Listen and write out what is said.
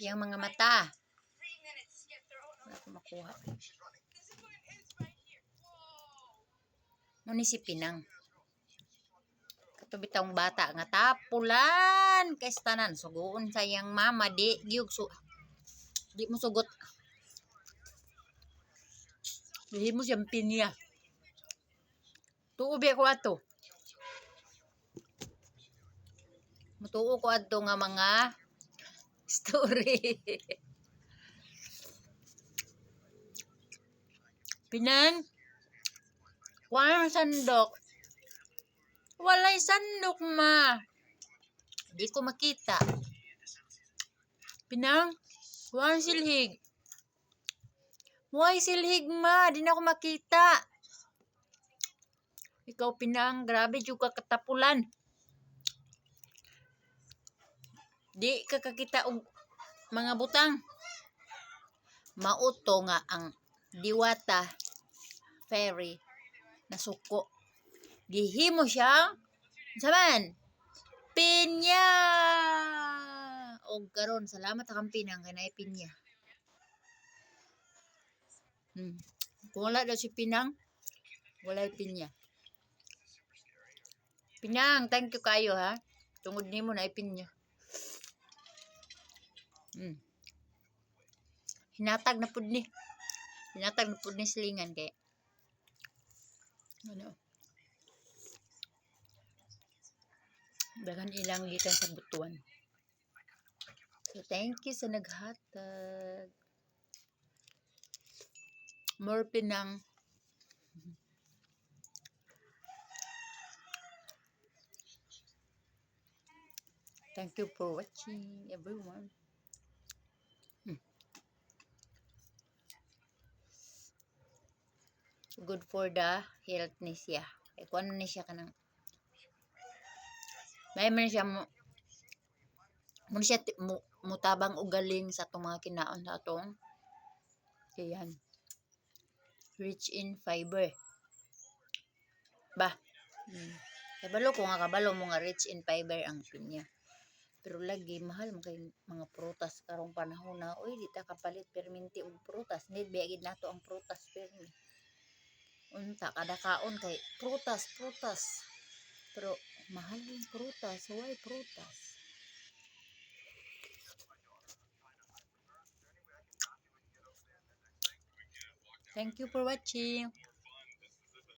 Yung mga mata. Wala ko makuha. Muni si Pinang. Katubitang bata nga tapulan kay tanan sugoon sayang mama di gyud di mo sugot. Di mo siyang pinya. Tuobi ko ato. Mutuo ko ato nga mga story. Pinang, wala sandok. Walay sandok ma. Di ko makita. Pinang, wala silhig. Why silhig ma? Di na ako makita. Ikaw Pinang, grabe juga katapulan. Di ka kakita og mga butang. Mauto nga ang diwata fairy na suko. Gihimo siyang saman pinya. Og karon salamat akong Pinang kay naay pinya. Kung wala daw si Pinang, walay pinya. Pinang, thank you kayo ha. Tungod nimo naay pinya. Hinatag na pud ni. Hinatag na pud ni silingan kay ano. Dagan ilang gikan sa butuan. So thank you sa naghatag. More Pinang. Thank you for watching everyone. Good for the health ni siya. Kaya kung ano ni siya kanang may man siya mo siya mutabang ugaling sa itong mga kinaon sa atong yan. Rich in fiber. Ba? Kabalo ko nga kabalo mo nga rich in fiber ang pinya. Pero lagi mahal mo kay mga prutas karong panahon na uy di ta kapalit perminti og prutas. Need biagid nato ang prutas permi. Unta kada kaon kay prutas. Pero mahal yung prutas. Why prutas? Thank you for watching.